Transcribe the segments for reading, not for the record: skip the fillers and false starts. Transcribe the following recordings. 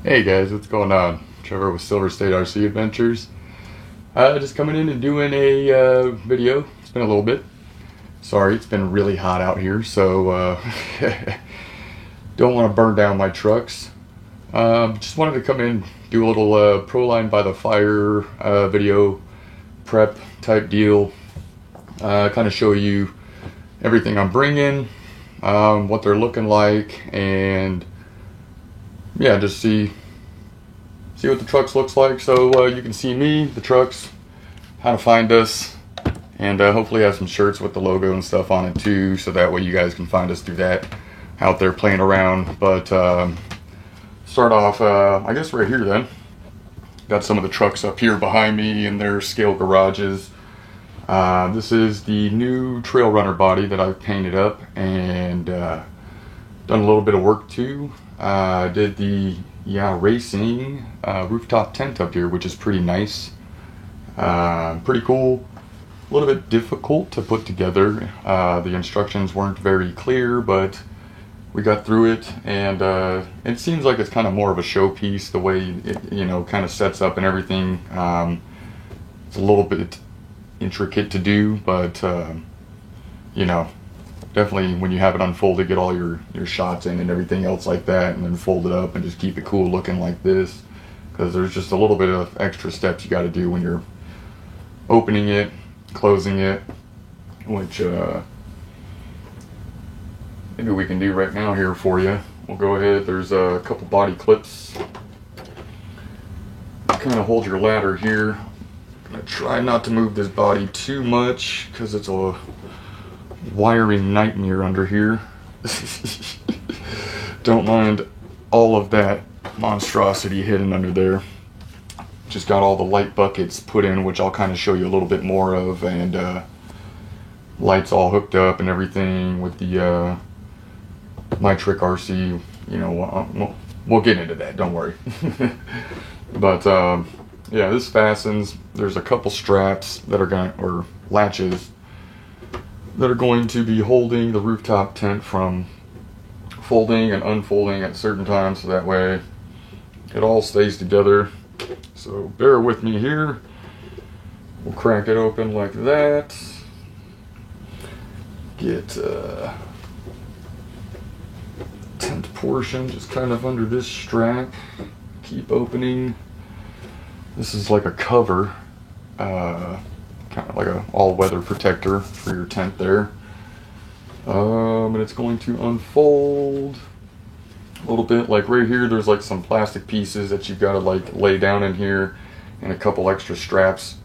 Hey guys, what's going on? Trevor with Silver State RC Adventures. Just coming in and doing a video. It's been a little bit. Sorry, it's been really hot out here, so don't want to burn down my trucks. Just wanted to come in, do a little Proline by the Fire video prep type deal. Kind of show you everything I'm bringing, what they're looking like, and yeah, just see what the trucks looks like, so you can see me, the trucks, how to find us, and hopefully have some shirts with the logo and stuff on it too, so that way you guys can find us through that out there playing around. But start off I guess right here then. Got some of the trucks up here behind me in their scale garages. This is the new Trail Runner body that I've painted up and done a little bit of work to. Did the Racing rooftop tent up here, which is pretty nice, pretty cool. A little bit difficult to put together. The instructions weren't very clear, but we got through it, and it seems like it's kind of more of a showpiece the way it, kind of sets up and everything. It's a little bit intricate to do, but definitely when you have it unfolded, get all your shots in and everything else like that, and then fold it up and just keep it cool looking like this, because there's just a little bit of extra steps you got to do when you're opening it, closing it, which maybe we can do right now here for you. We'll go ahead. There's a couple body clips. Kind of hold your ladder here. I'm gonna try not to move this body too much because it's a wiring nightmare under here. Don't mind all of that monstrosity hidden under there. Just got all the light buckets put in, which I'll kind of show you a little bit more of, and lights all hooked up and everything with the My Trick RC. We'll get into that, don't worry. But yeah, this fastens. There's a couple straps that are or latches that are going to be holding the rooftop tent from folding and unfolding at certain times, so that way it all stays together. So bear with me here. We'll crack it open like that. Get tent portion just kind of under this strap. Keep opening. This is like a cover. Kind of like a all-weather protector for your tent there. And it's going to unfold a little bit. Like right here, there's like some plastic pieces that you've got to like lay down in here, and a couple extra straps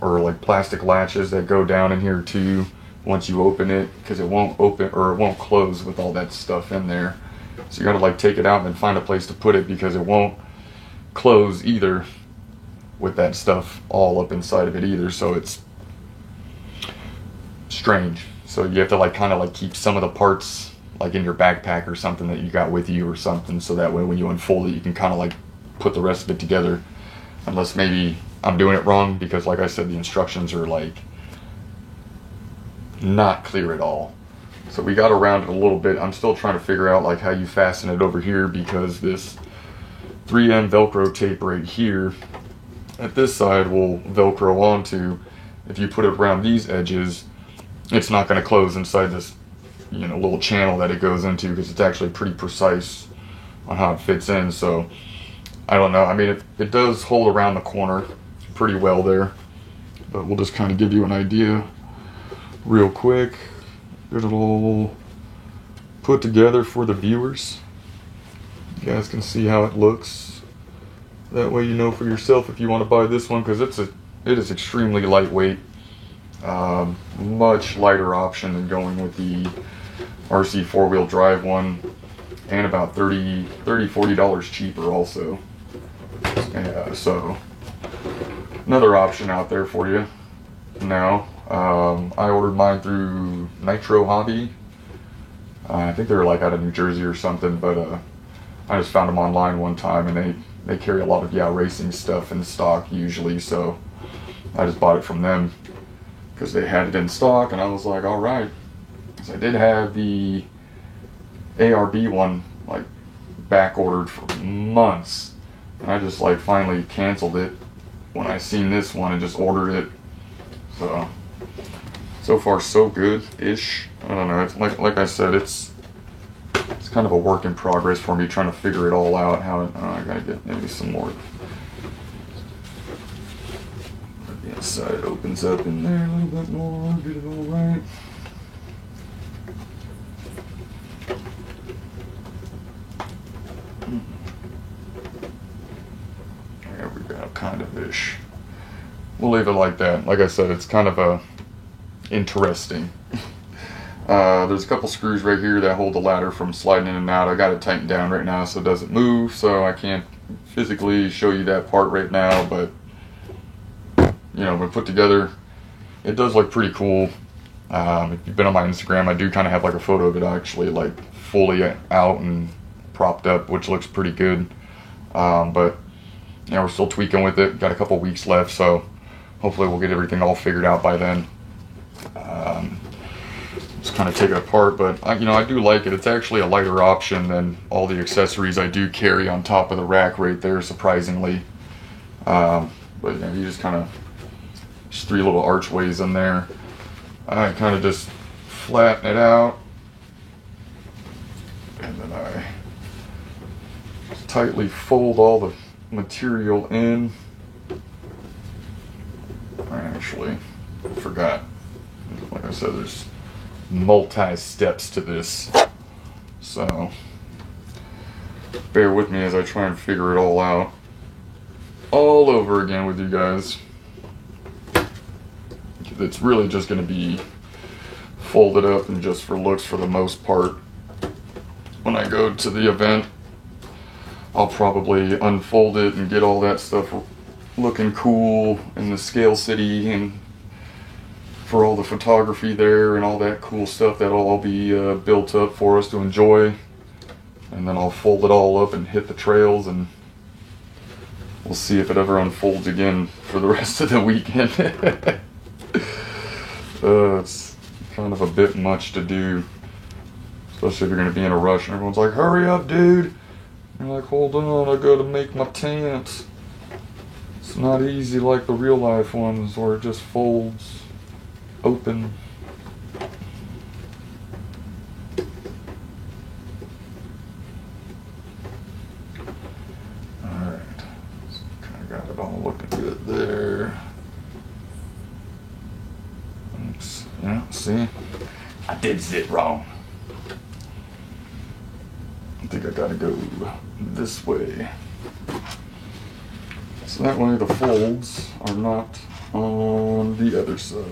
or like plastic latches that go down in here too once you open it, because it won't open or it won't close with all that stuff in there. So you got to like take it out and then find a place to put it, because it won't close either with that stuff all up inside of it either. So it's strange. So you have to like kind of like keep some of the parts like in your backpack or something that you got with you or something, so that way when you unfold it, you can kind of like put the rest of it together. Unless maybe I'm doing it wrong, because like I said, the instructions are like not clear at all. So we got around it a little bit. I'm still trying to figure out like how you fasten it over here, because this 3M Velcro tape right here at this side will Velcro onto. If you put it around these edges, it's not going to close inside this little channel that it goes into, because it's actually pretty precise on how it fits in. So I don't know. I mean, it does hold around the corner pretty well there, but we'll just kind of give you an idea real quick. Get it all put together for the viewers. You guys can see how it looks. That way you know for yourself if you want to buy this one, because it is extremely lightweight. Much lighter option than going with the RC four-wheel drive one, and about $40 cheaper also. So another option out there for you now. I ordered mine through Nitro Hobby. I think they were like out of New Jersey or something, but I just found them online one time, and they carry a lot of racing stuff in stock usually, so I just bought it from them because they had it in stock, and I was like, all right. Because I did have the ARB one like back ordered for months. And I just like finally canceled it when I seen this one and just ordered it. So far so good-ish. I don't know, it's like I said, it's kind of a work in progress for me, trying to figure it all out. I gotta get maybe some more. The inside opens up in there a little bit more, get it all right. There we go, kind of ish. We'll leave it like that. Like I said, it's kind of interesting. There's a couple screws right here that hold the ladder from sliding in and out. I got it tightened down right now so it doesn't move, so I can't physically show you that part right now, but you know, when put together, it does look pretty cool. If you've been on my Instagram, I do kind of have like a photo of it actually like fully out and propped up, which looks pretty good. But yeah, we're still tweaking with it. Got a couple weeks left, so hopefully we'll get everything all figured out by then. Just kind of take it apart, but you know, I do like it. It's actually a lighter option than all the accessories I do carry on top of the rack right there, surprisingly. But you know, you just kind of, just 3 little archways in there. I kind of just flatten it out, and then I just tightly fold all the material in. I actually forgot, like I said, there's multi-steps to this, so bear with me as I try and figure it all out all over again with you guys. It's really just going to be folded up and just for looks for the most part. When I go to the event, I'll probably unfold it and get all that stuff looking cool in the Scale City and for all the photography there and all that cool stuff. That'll all be built up for us to enjoy. And then I'll fold it all up and hit the trails, and we'll see if it ever unfolds again for the rest of the weekend. It's kind of a bit much to do, especially if you're going to be in a rush and everyone's like, hurry up, dude. You're like, hold on, I gotta make my tent. It's not easy like the real life ones where it just folds open. Alright, so kind of got it all looking good there. Oops. Yeah, see? I did zit wrong. I think I gotta go this way. So that way the folds are not on the other side.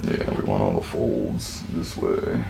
Yeah, we want all the folds this way.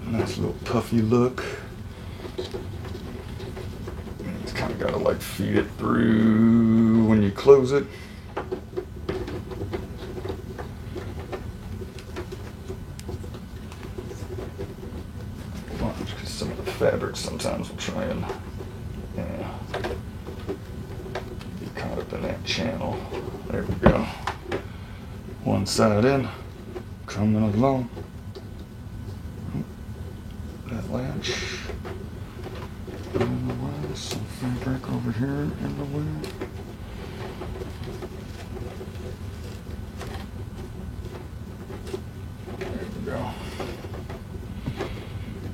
Nice little puffy look. And it's kind of got to like feed it through when you close it. Because some of the fabric sometimes will try and be caught up in that channel. There we go. One side in, coming along. That latch in the way, some fabric over here in the way. There we go.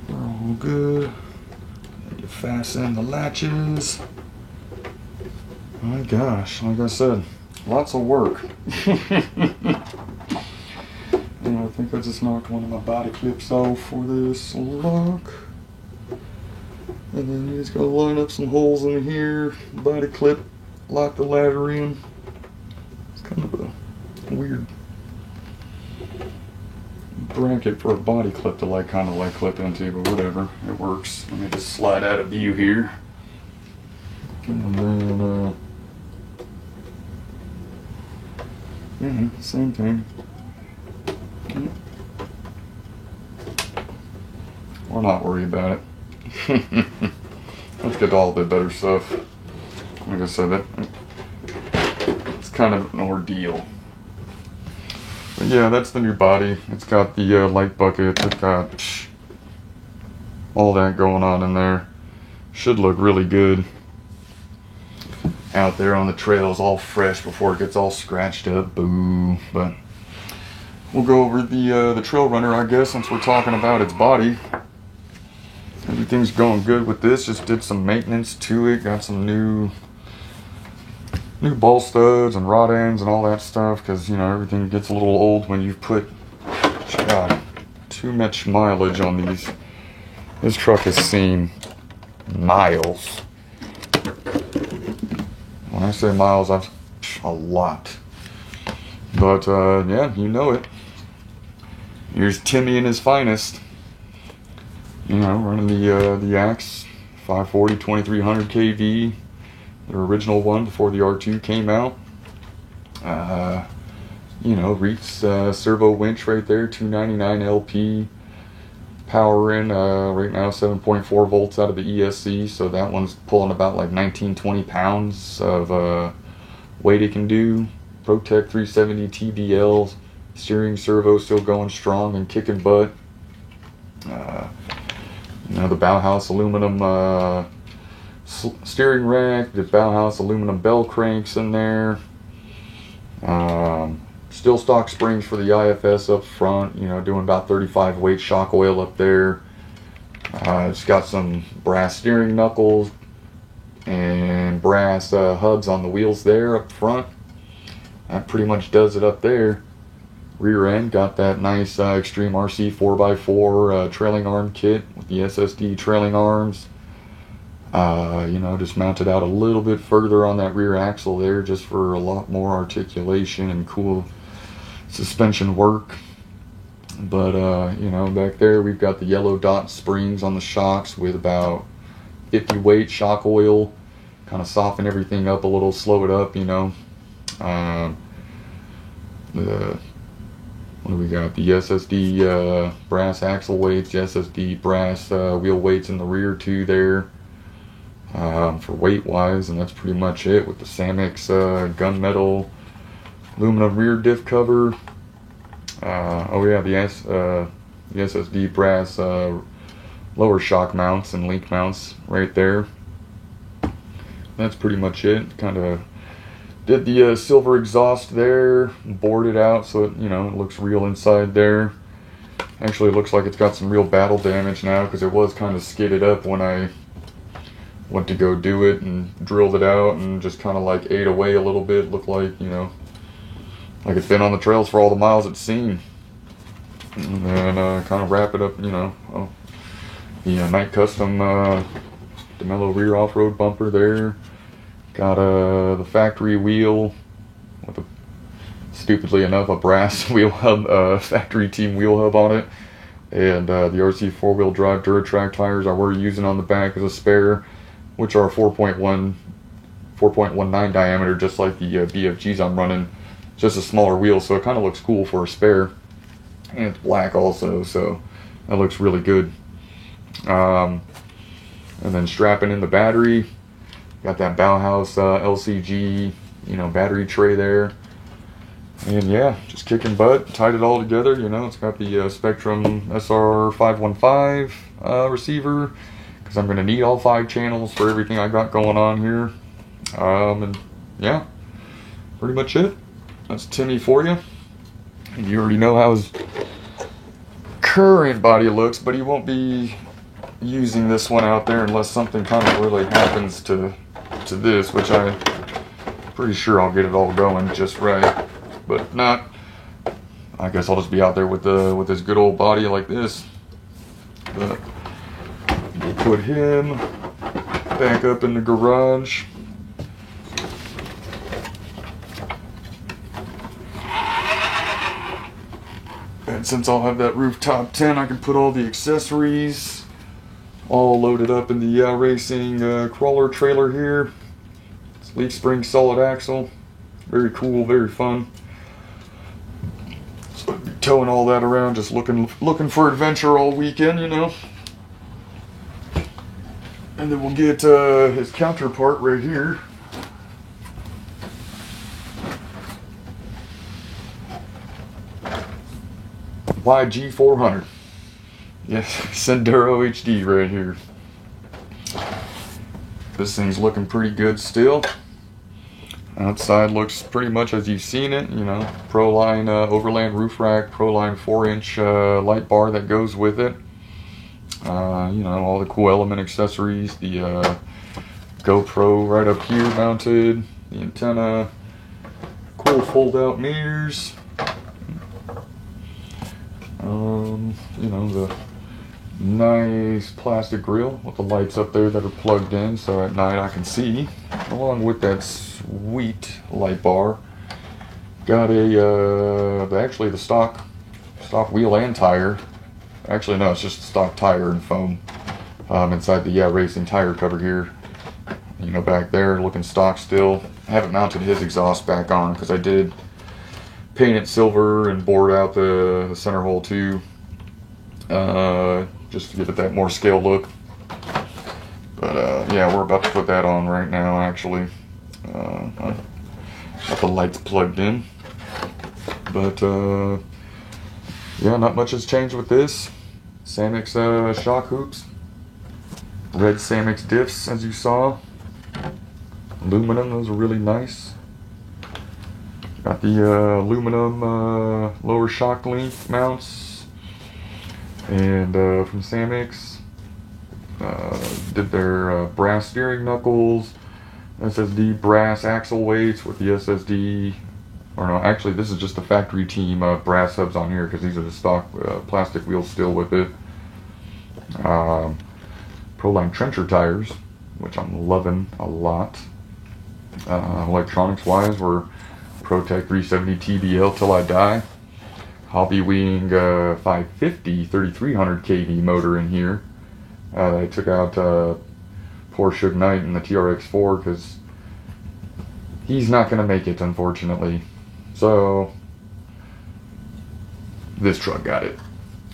We're all good. And you fasten the latches. My gosh, like I said, lots of work. And I think I just knocked one of my body clips off for this lock. And then you just gotta line up some holes in here, body clip, lock the ladder in. It's kind of a weird bracket for a body clip to like kind of like clip into, but whatever, it works. Let me just slide out of view here. And then, yeah, same thing. We'll not worry about it. Let's get to all the better stuff. Like I said, it's kind of an ordeal. But yeah, that's the new body. It's got the light bucket. It's got all that going on in there. Should look really good out there on the trails, all fresh before it gets all scratched up. Boo. But we'll go over the Trail Runner, I guess, since we're talking about its body. Everything's going good with this. Just did some maintenance to it. Got some new ball studs and rod ends and all that stuff, because you know everything gets a little old when you've put too much mileage on these. This truck has seen miles. When I say miles, I've a lot. But yeah, you know it. Here's Timmy in his finest. You know, running the Axe 540 2300 kV. The original one before the R2 came out. You know, Reef's servo winch right there, 299 LP. Power in right now 7.4 volts out of the ESC, so that one's pulling about like 19-20 pounds of weight it can do. Protec 370 TBLs, steering servo still going strong and kicking butt. You know, the Bauhaus aluminum steering rack, the Bauhaus aluminum bell cranks in there. Still stock springs for the IFS up front, you know, doing about 35 weight shock oil up there. It's got some brass steering knuckles and brass hubs on the wheels there up front. That pretty much does it up there. Rear end got that nice Extreme RC 4x4 trailing arm kit with the SSD trailing arms. You know, just mounted out a little bit further on that rear axle there just for a lot more articulation and cool suspension work. But you know, back there we've got the yellow dot springs on the shocks with about 50 weight shock oil, kind of soften everything up a little, slow it up, you know. What do we got? The SSD brass axle weights, the SSD brass wheel weights in the rear too there. For weight wise, and that's pretty much it with the Samex gunmetal aluminum rear diff cover. Oh yeah, the SSD brass lower shock mounts and link mounts right there. That's pretty much it. Kind of did the silver exhaust there, bored it out so it, you know, it looks real inside there. Actually, it looks like it's got some real battle damage now because it was kind of skidded up when I went to go do it and drilled it out and just kind of like ate away a little bit. Looked like, you know, like it's been on the trails for all the miles it's seen. And then kind of wrap it up, you know. Oh, the Night Custom DeMello rear off-road bumper there. Got the factory wheel with, stupidly enough, a brass wheel hub, factory team wheel hub on it. And the RC four-wheel drive Duratrack tires I were using on the back as a spare, which are 4.19 diameter, just like the BFGs I'm running. Just a smaller wheel, so it kind of looks cool for a spare. And it's black also, so that looks really good. And then strapping in the battery, got that Bauhaus LCG, you know, battery tray there. And yeah, just kicking butt, tied it all together. You know, it's got the Spectrum SR515 receiver, because I'm going to need all 5 channels for everything I got going on here. And yeah, pretty much it. That's Timmy for you. And you already know how his current body looks, but he won't be using this one out there unless something kind of really happens to this, which I'm pretty sure I'll get it all going just right. But if not, I guess I'll just be out there with this good old body like this. But we'll put him back up in the garage. since I'll have that rooftop tent, I can put all the accessories all loaded up in the Racing crawler trailer here. It's leaf spring solid axle. Very cool, very fun. So I'll be towing all that around, just looking for adventure all weekend, you know. And then we'll get his counterpart right here. YG400. Yes, Sendero HD right here. This thing's looking pretty good still. Outside looks pretty much as you've seen it, you know. Proline Overland roof rack, Proline 4-inch light bar that goes with it. You know, all the cool element accessories, the GoPro right up here mounted, the antenna, cool fold out mirrors. You know, the nice plastic grill with the lights up there that are plugged in so at night I can see, along with that sweet light bar. Got a actually the stock wheel and tire. Actually no, it's just stock tire and foam inside the Racing tire cover here. You know, back there looking stock still. I haven't mounted his exhaust back on because I did paint it silver and board out the center hole too, just to give it that more scale look. But yeah, we're about to put that on right now actually. Got the lights plugged in. But yeah, not much has changed with this. Samex shock hoops. Red Samex diffs as you saw. Aluminum, those are really nice. Got the aluminum lower shock length mounts, and from Samex, did their brass steering knuckles, SSD brass axle weights with the SSD, or no, actually this is just the factory team brass hubs on here because these are the stock plastic wheels still with it. Proline trencher tires, which I'm loving a lot. Electronics wise, we're ProTech 370 TBL till I die. Hobbywing 550 3300 kV motor in here. They took out poor Suge Knight in the TRX4 because he's not going to make it, unfortunately. So this truck got it,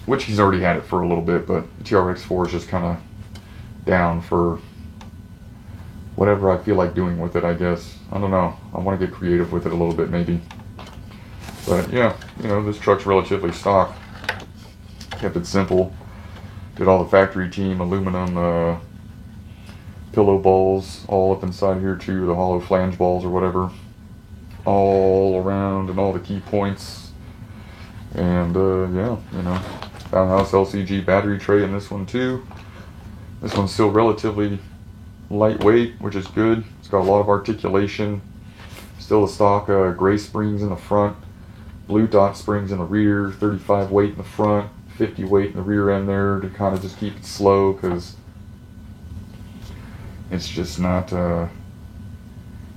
which he's already had it for a little bit, but the TRX4 is just kind of down for whatever I feel like doing with it, I guess. I don't know. I want to get creative with it a little bit, maybe. But yeah, you know, this truck's relatively stock. Kept it simple. Did all the factory team aluminum pillow balls all up inside here too, the hollow flange balls or whatever, all around and all the key points. And yeah, you know, Bauhaus LCG battery tray in this one too. This one's still relatively lightweight, which is good. It's got a lot of articulation. Still the stock gray springs in the front, blue dot springs in the rear, 35 weight in the front, 50 weight in the rear end there to kind of just keep it slow because it's just not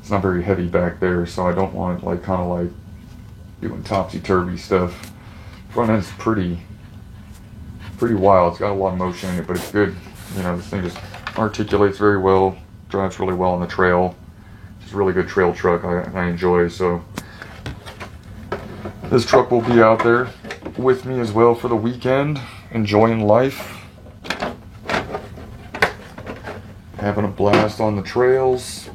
it's not very heavy back there, so I don't want it like kind of like doing topsy-turvy stuff. Front end's pretty wild. It's got a lot of motion in it, but it's good. You know, this thing just articulates very well, drives really well on the trail. It's a really good trail truck I enjoy, so this truck will be out there with me as well for the weekend, enjoying life, having a blast on the trails.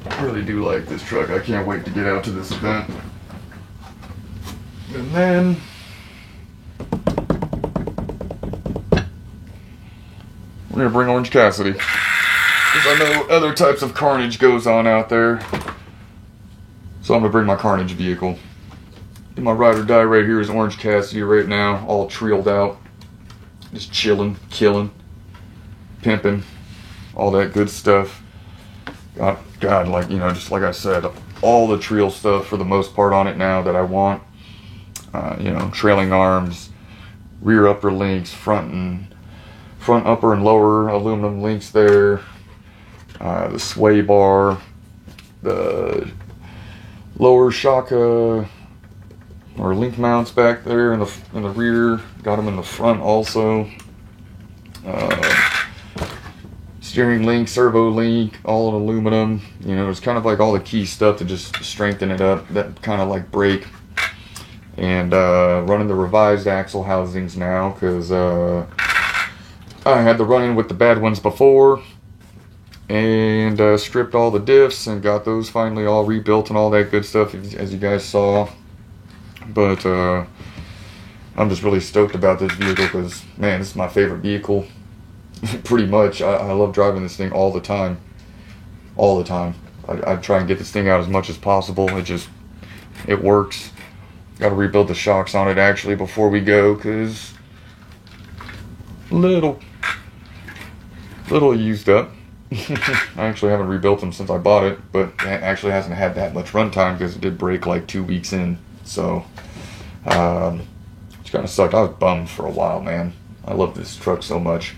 I really do like this truck. I can't wait to get out to this event. And then we're gonna bring Orange Cassidy, because I know other types of carnage goes on out there. So I'm gonna bring my carnage vehicle. And my ride or die right here is Orange Cassidy right now, all treeled out, just chilling, killing, pimping, all that good stuff. God, like, you know, just like I said, all the trail stuff for the most part on it now that I want. You know, trailing arms, rear upper links, front upper and lower aluminum links there, the sway bar, the lower shock or link mounts back there in the rear. Got them in the front also. Steering link, servo link, all in aluminum. You know, it's kind of like all the key stuff to just strengthen it up. That kind of like brake. And running the revised axle housings now because I had the run-in with the bad ones before. And stripped all the diffs and got those finally all rebuilt and all that good stuff, as you guys saw. But I'm just really stoked about this vehicle because, man, this is my favorite vehicle. Pretty much. I love driving this thing all the time. All the time. I try and get this thing out as much as possible. It works. Got to rebuild the shocks on it actually before we go because little used up. I actually haven't rebuilt them since I bought it, but it actually hasn't had that much runtime because it did break like 2 weeks in. So, which kind of sucked. I was bummed for a while, man. I love this truck so much.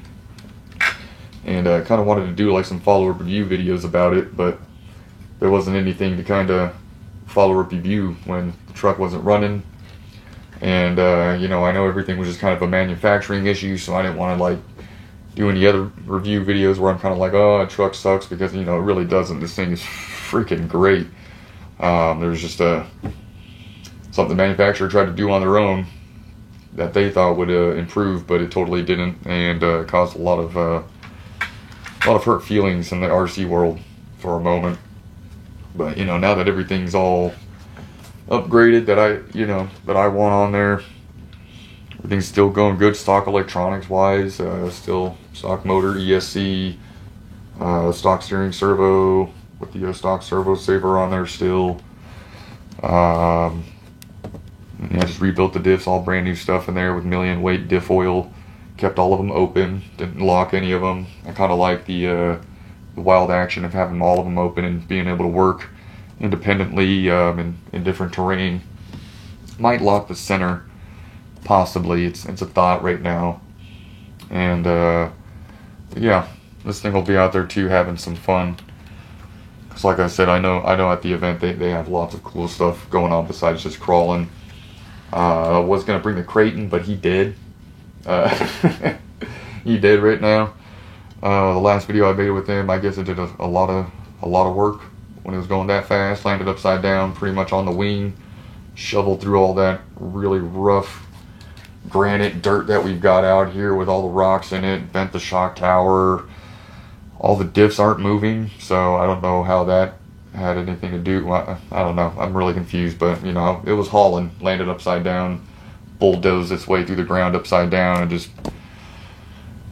And I kind of wanted to do like some follow-up review videos about it, but there wasn't anything to kind of follow-up review when the truck wasn't running. And, you know, I know everything was just kind of a manufacturing issue, so I didn't want to like do any other review videos where I'm kind of like, oh, the truck sucks, because, you know, it really doesn't. This thing is freaking great. There's just something the manufacturer tried to do on their own that they thought would improve, but it totally didn't, and caused a lot of hurt feelings in the RC world for a moment. But, you know, now that everything's all upgraded that I want on there, everything's still going good stock electronics wise. Still stock motor, ESC, stock steering servo with the stock servo saver on there still. I just rebuilt the diffs, all brand new stuff in there with million weight diff oil. Kept all of them open, didn't lock any of them. I kind of like the wild action of having all of them open and being able to work independently in different terrain. Might lock the center, possibly. It's a thought right now. And yeah, this thing will be out there too, having some fun. Cause like I said, I know at the event they have lots of cool stuff going on besides just crawling. I was gonna bring the Creighton, but he did. He did right now. The last video I made with him, I guess it did a lot of work when it was going that fast. Landed upside down, pretty much on the wing. Shoveled through all that really rough granite dirt that we've got out here with all the rocks in it. Bent the shock tower. All the diffs aren't moving, so I don't know how that had anything to do. I don't know. I'm really confused, but you know, it was hauling. Landed upside down. Bulldozed its way through the ground upside down, and just,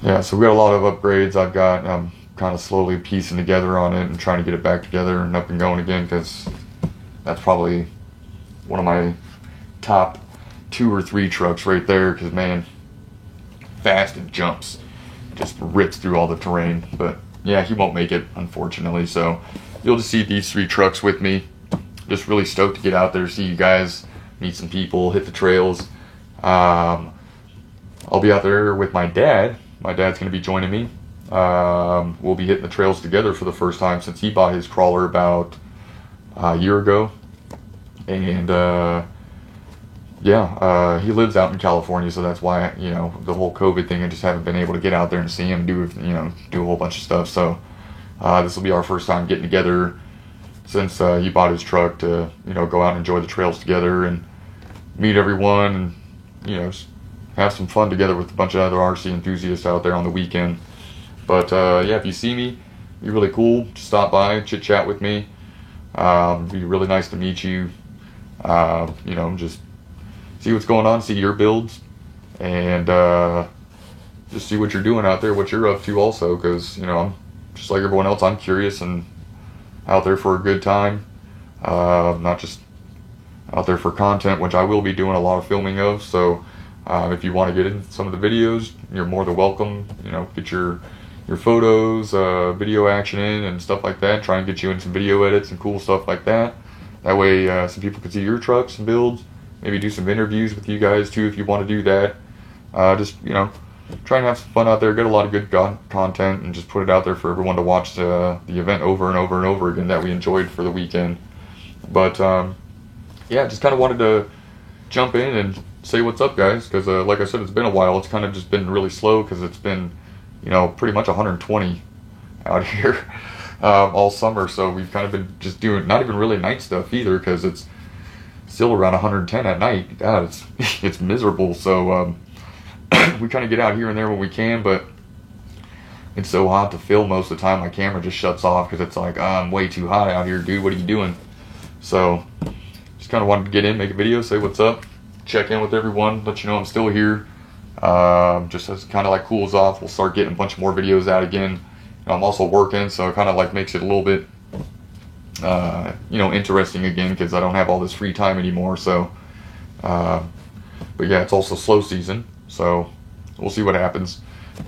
yeah, so we got a lot of upgrades. I'm kind of slowly piecing together on it and trying to get it back together and up and going again, because that's probably one of my top 2 or 3 trucks right there, because man, fast and jumps, just rips through all the terrain. But yeah, he won't make it, unfortunately, so you'll just see these 3 trucks with me. Just really stoked to get out there, see you guys, meet some people, hit the trails. I'll be out there with my dad. My dad's going to be joining me. We'll be hitting the trails together for the first time since he bought his crawler about a year ago. And yeah, he lives out in California, so that's why, you know, the whole COVID thing, I just haven't been able to get out there and see him, do a whole bunch of stuff. So this will be our first time getting together since he bought his truck to, you know, go out and enjoy the trails together and meet everyone, and you know, just have some fun together with a bunch of other RC enthusiasts out there on the weekend. But yeah, if you see me, be really cool. Just stop by, chit chat with me. Be really nice to meet you. You know, just see what's going on, see your builds, and just see what you're doing out there, what you're up to also, because, you know, I'm just like everyone else. I'm curious and out there for a good time, not just out there for content, which I will be doing a lot of filming of. So if you want to get in some of the videos, you're more than welcome. You know, get your photos, video action in and stuff like that. Try and get you in some video edits and cool stuff like that. That way some people can see your trucks and builds. Maybe do some interviews with you guys too if you want to do that. Just, you know, try and have some fun out there, get a lot of good content, and just put it out there for everyone to watch the event over and over and over again that we enjoyed for the weekend. But yeah, just kind of wanted to jump in and say what's up, guys, because like I said, it's been a while. It's kind of just been really slow because it's been, you know, pretty much 120 out here all summer. So we've kind of been just doing not even really night stuff either, because it's still around 110 at night. God, it's miserable. So we kind of get out here and there when we can, but it's so hot to film most of the time. My camera just shuts off because it's like, I'm way too hot out here, dude. What are you doing? So just kind of wanted to get in, make a video, say what's up, check in with everyone, let you know I'm still here. Just as it kind of like cools off, we'll start getting a bunch more videos out again. I'm also working, so it kind of like makes it a little bit, you know, interesting again, because I don't have all this free time anymore. So, but yeah, it's also slow season, so we'll see what happens.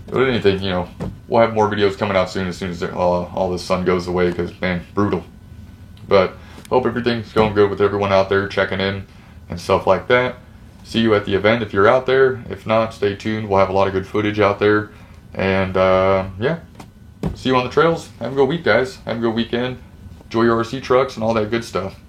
But anything, you know, we'll have more videos coming out soon as all this sun goes away, because, man, brutal. But hope everything's going good with everyone out there checking in and stuff like that. See you at the event if you're out there. If not, stay tuned. We'll have a lot of good footage out there. And yeah, see you on the trails. Have a good week, guys. Have a good weekend. Enjoy your RC trucks and all that good stuff.